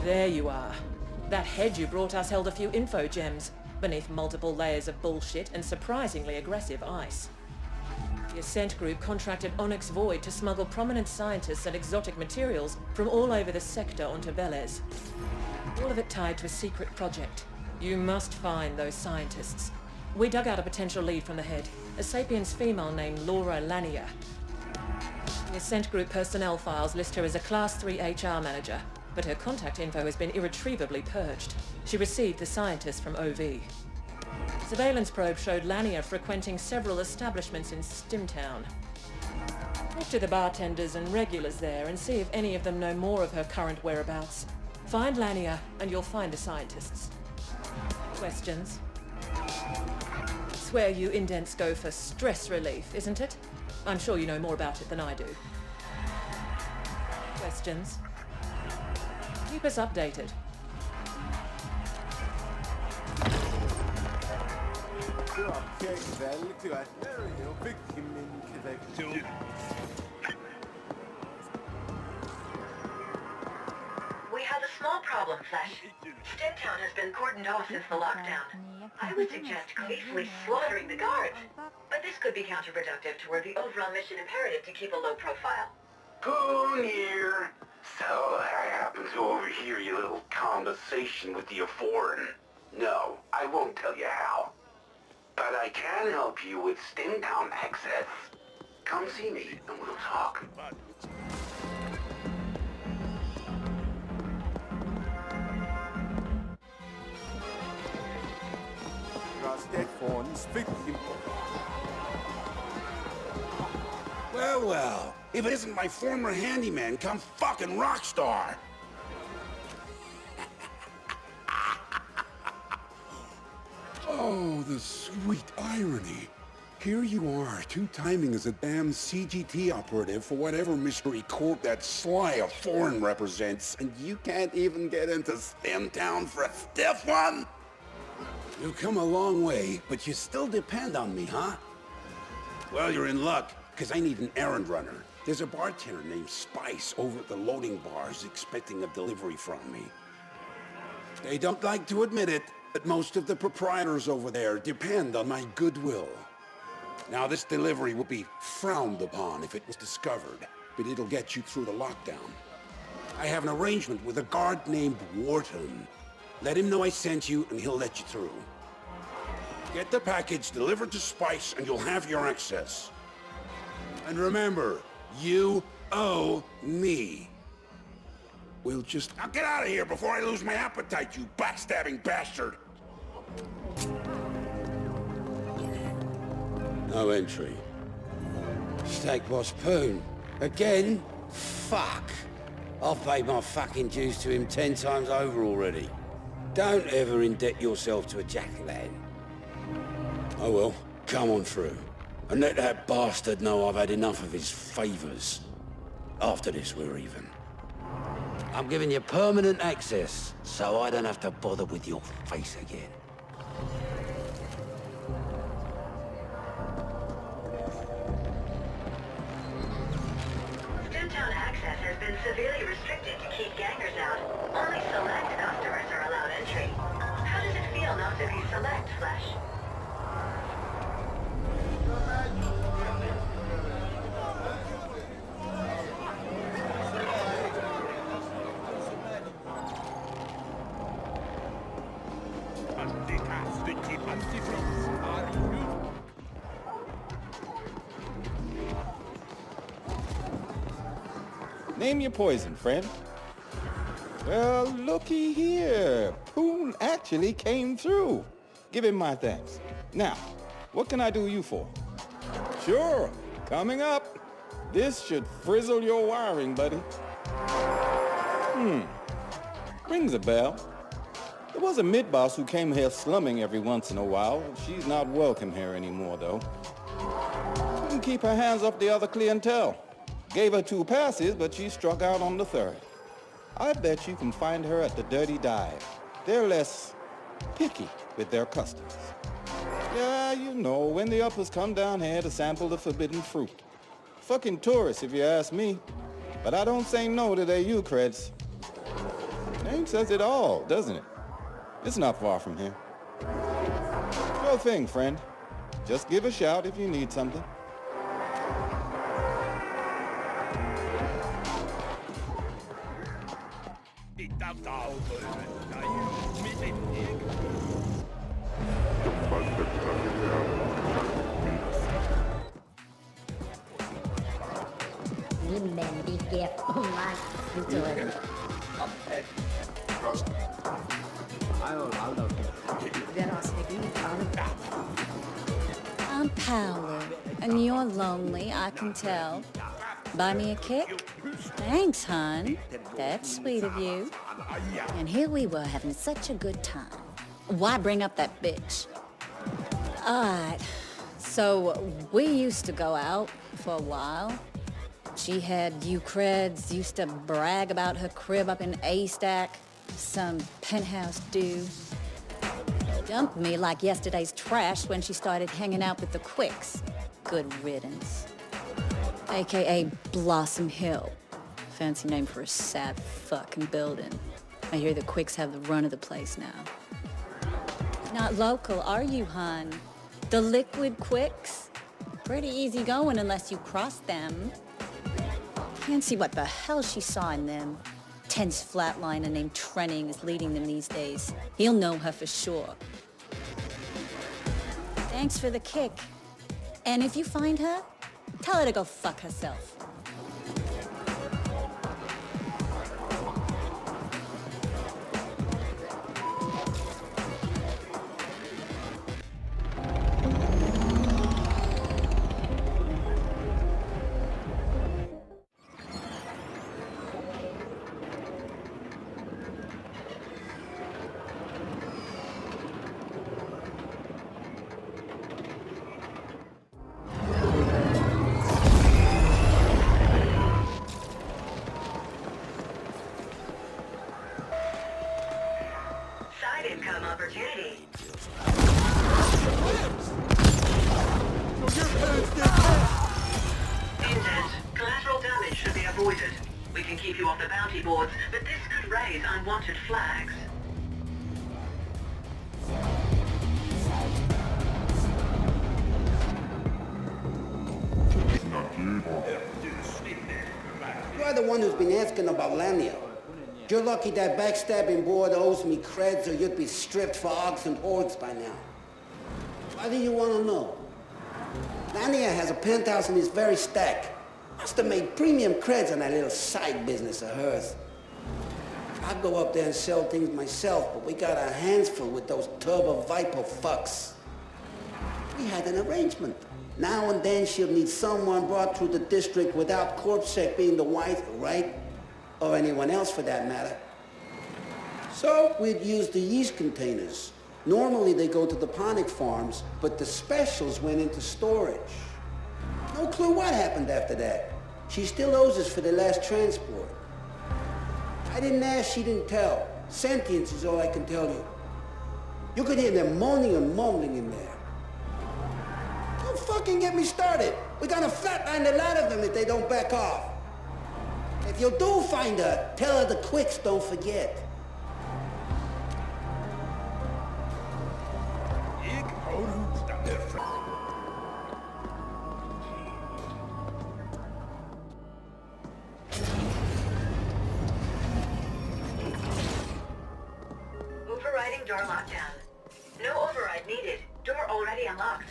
There you are. That head you brought us held a few info gems, beneath multiple layers of bullshit and surprisingly aggressive ice. The Ascent Group contracted Onyx Void to smuggle prominent scientists and exotic materials from all over the sector onto Velez. All of it tied to a secret project. You must find those scientists. We dug out a potential lead from the head, a Sapiens female named Laura Lanier. The Ascent Group personnel files list her as a Class 3 HR manager, but her contact info has been irretrievably purged. She received the scientists from OV. Surveillance probe showed Lanier frequenting several establishments in Stimtown. Talk to the bartenders and regulars there and see if any of them know more of her current whereabouts. Find Lanier and you'll find the scientists. Questions? Swear you indents go for stress relief, isn't it? I'm sure you know more about it than I do. Questions? Keep us updated. We have a small problem, Flesh. Stimtown has been cordoned off since the lockdown. I would suggest gleefully slaughtering the guards, but this could be counterproductive toward the overall mission imperative to keep a low profile. Who near? So I happen to overhear your little conversation with the foreign. No, I won't tell you how. But I can help you with Stimtown access. Come see me and we'll talk. Well, if it isn't my former handyman come fucking rockstar. Oh, the sweet irony. Here you are, two-timing as a damn CGT operative for whatever mystery corp that sly of foreign represents, and you can't even get into Stimtown for a stiff one? You've come a long way, but you still depend on me, huh? Well, you're in luck, because I need an errand runner. There's a bartender named Spice over at the loading bars expecting a delivery from me. They don't like to admit it, but most of the proprietors over there depend on my goodwill. Now, this delivery will be frowned upon if it was discovered, but it'll get you through the lockdown. I have an arrangement with a guard named Wharton. Let him know I sent you, and he'll let you through. Get the package delivered to Spice, and you'll have your access. And remember, you owe me. We'll just... Now get out of here before I lose my appetite, you backstabbing bastard! No entry. Steak Boss Poon. Again? Fuck. I've paid my fucking dues to him 10 times over already. Don't ever indebt yourself to a jack-o'-lantern. Oh well, come on through. And let that bastard know I've had enough of his favors. After this, we're even. I'm giving you permanent access, so I don't have to bother with your face again. Stimtown access has been severely restricted to keep gangers out. Only select customers are allowed entry. How does it feel not to be select, Flesh? Name your poison, friend. Well, looky here. Poon actually came through. Give him my thanks. Now, what can I do you for? Sure, coming up. This should frizzle your wiring, buddy. Rings a bell. There was a mid-boss who came here slumming every once in a while. She's not welcome here anymore, though. Couldn't keep her hands off the other clientele. Gave her 2 passes, but she struck out on the 3rd. I bet you can find her at the Dirty Dive. They're less picky with their customers. Yeah, you know, when the uppers come down here to sample the forbidden fruit. Fucking tourists, if you ask me. But I don't say no to their Eucreds. Name says it all, doesn't it? It's not far from here. Sure thing, friend. Just give a shout if you need something. I'm Paolo, and you're lonely, I can tell. Buy me a kick? Thanks, hon. That's sweet of you. And here we were having such a good time. Why bring up that bitch? Alright, so we used to go out for a while. She had you creds, used to brag about her crib up in A-Stack, some penthouse dude. Dumped me like yesterday's trash when she started hanging out with the Quicks. Good riddance. AKA Blossom Hill. Fancy name for a sad fucking building. I hear the Quicks have the run of the place now. Not local, are you, hon? The Liquid Quicks? Pretty easy going unless you cross them. Can't see what the hell she saw in them. Tense flatliner named Trenning is leading them these days. He'll know her for sure. Thanks for the kick. And if you find her, tell her to go fuck herself. Income opportunity. Intent. Collateral damage should be avoided. We can keep you off the bounty boards, but this could raise unwanted flags. You're the one who's been asking about Lania. You're lucky that backstabbing board owes me creds, or you'd be stripped for ox and hordes by now. Why do you want to know? Lania has a penthouse in this very stack. Must have made premium creds on that little side business of hers. I'd go up there and sell things myself, but we got our hands full with those Turbo Viper fucks. We had an arrangement. Now and then she'll need someone brought through the district without CorpSec being the wife, right? Or anyone else for that matter. So we'd use the yeast containers. Normally they go to the Ponic farms, but the specials went into storage. No clue what happened after that. She still owes us for the last transport. I didn't ask, she didn't tell. Sentience is all I can tell you. You could hear them moaning and mumbling in there. Don't fucking get me started. We're gonna flatline the lot of them if they don't back off. If you do find her, tell her the Quicks don't forget. Overriding door lockdown. No override needed. Door already unlocked.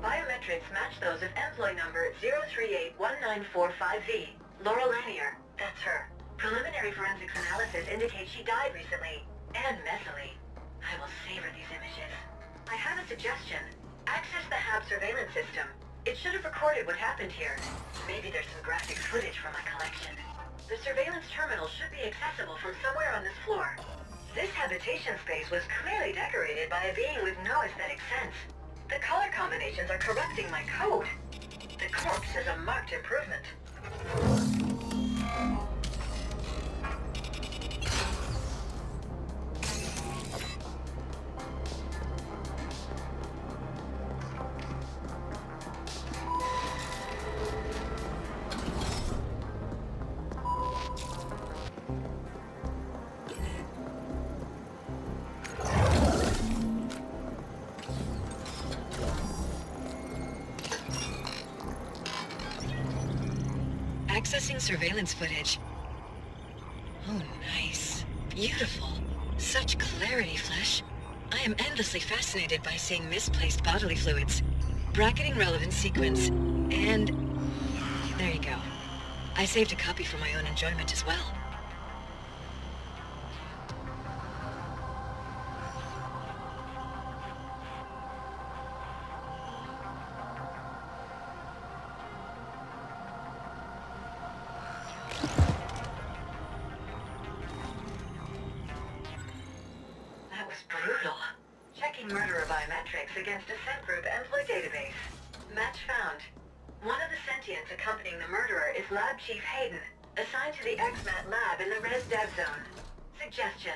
Biometrics match those of employee number 0381945V. Laura Lanier. That's her. Preliminary forensics analysis indicates she died recently. And messily. I will savor these images. I have a suggestion. Access the HAB surveillance system. It should have recorded what happened here. Maybe there's some graphic footage from my collection. The surveillance terminal should be accessible from somewhere on this floor. This habitation space was clearly decorated by a being with no aesthetic sense. The color combinations are corrupting my code. The corpse is a marked improvement. Accessing surveillance footage. Oh, nice. Beautiful. Such clarity, Flesh. I am endlessly fascinated by seeing misplaced bodily fluids. Bracketing relevant sequence. And... there you go. I saved a copy for my own enjoyment as well. That was brutal. Checking murderer biometrics against a scent group employee database. Match found. One of the sentients accompanying the murderer is Lab Chief Hayden, assigned to the XMAT lab in the Res Dev Zone. Suggestion: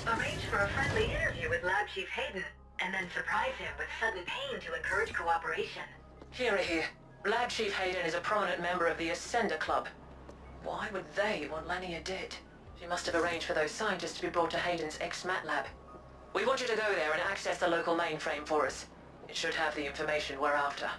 arrange for a friendly interview with Lab Chief Hayden, and then surprise him with sudden pain to encourage cooperation. Here. Lab Chief Hayden is a prominent member of the Ascender Club. Why would they want Lania dead? She must have arranged for those scientists to be brought to Hayden's XMAT lab. We want you to go there and access the local mainframe for us. It should have the information we're after.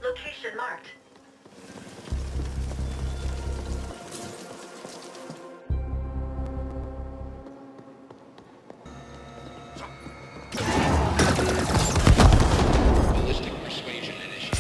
Location marked. Ballistic persuasion initiated.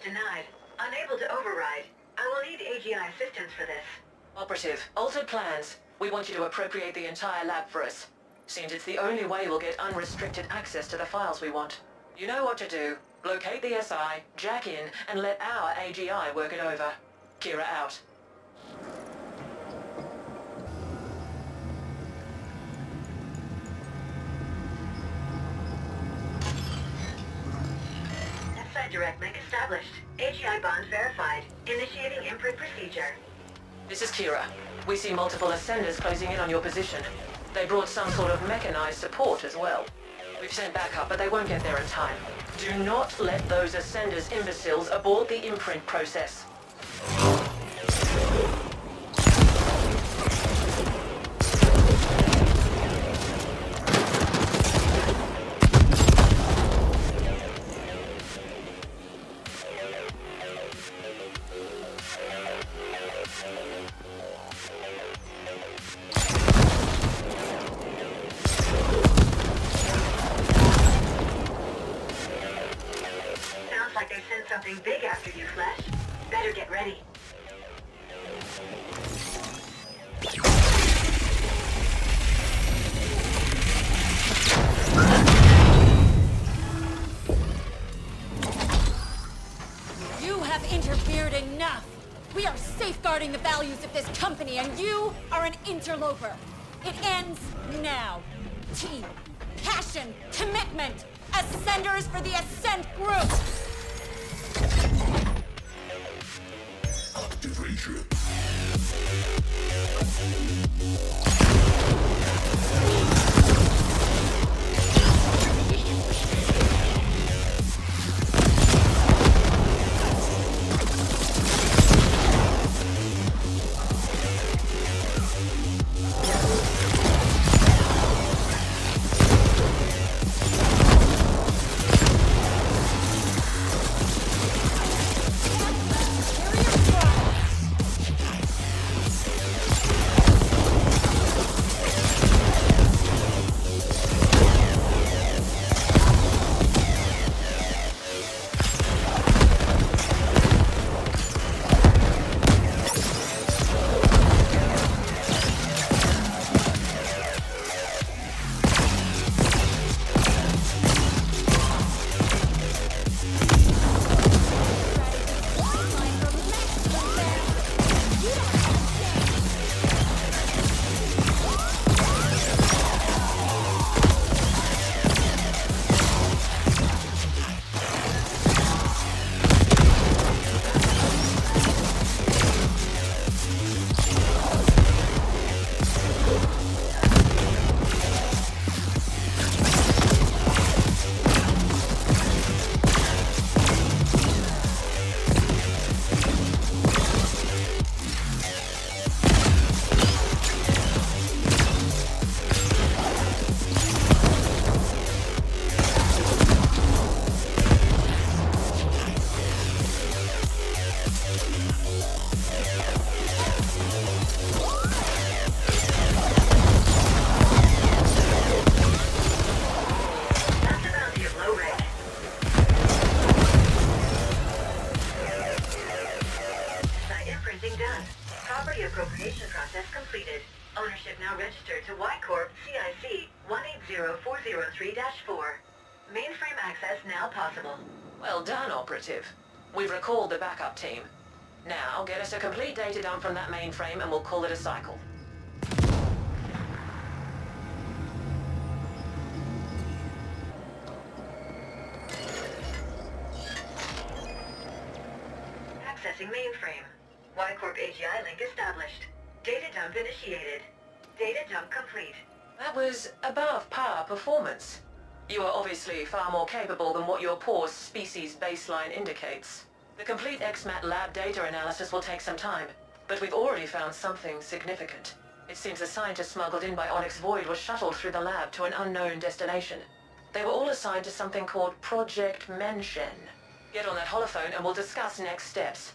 denied. Unable to override. I will need AGI assistance for this. Operative, altered plans. We want you to appropriate the entire lab for us. Seems it's the only way we'll get unrestricted access to the files we want. You know what to do. Locate the SI, jack in, and let our AGI work it over. Kira out. SI direct link established. AGI bond verified. Initiating imprint procedure. This is Kira. We see multiple ascenders closing in on your position. They brought some sort of mechanized support as well. We've sent backup, but they won't get there in time. Do not let those ascenders imbeciles abort the imprint process. Sounds like they sent something big after you, Flesh. Better get ready. You have interfered enough. We are safeguarding the values of this company, and you are an interloper. It ends now. Team, passion, commitment. Ascenders for the Ascent Group. Activation. appropriation process completed. Ownership now registered to Y-Corp CIC 180403-4. Mainframe access now possible. Well done, Operative. We've recalled the backup team. Now, get us a complete data dump from that mainframe and we'll call it a cycle. Accessing mainframe. Y-Corp AGI link established. Data dump initiated. Data dump complete. That was above par performance. You are obviously far more capable than what your poor species baseline indicates. The complete XMAT lab data analysis will take some time, but we've already found something significant. It seems the scientists smuggled in by Onyx Void were shuttled through the lab to an unknown destination. They were all assigned to something called Project Menshen. Get on that holophone and we'll discuss next steps.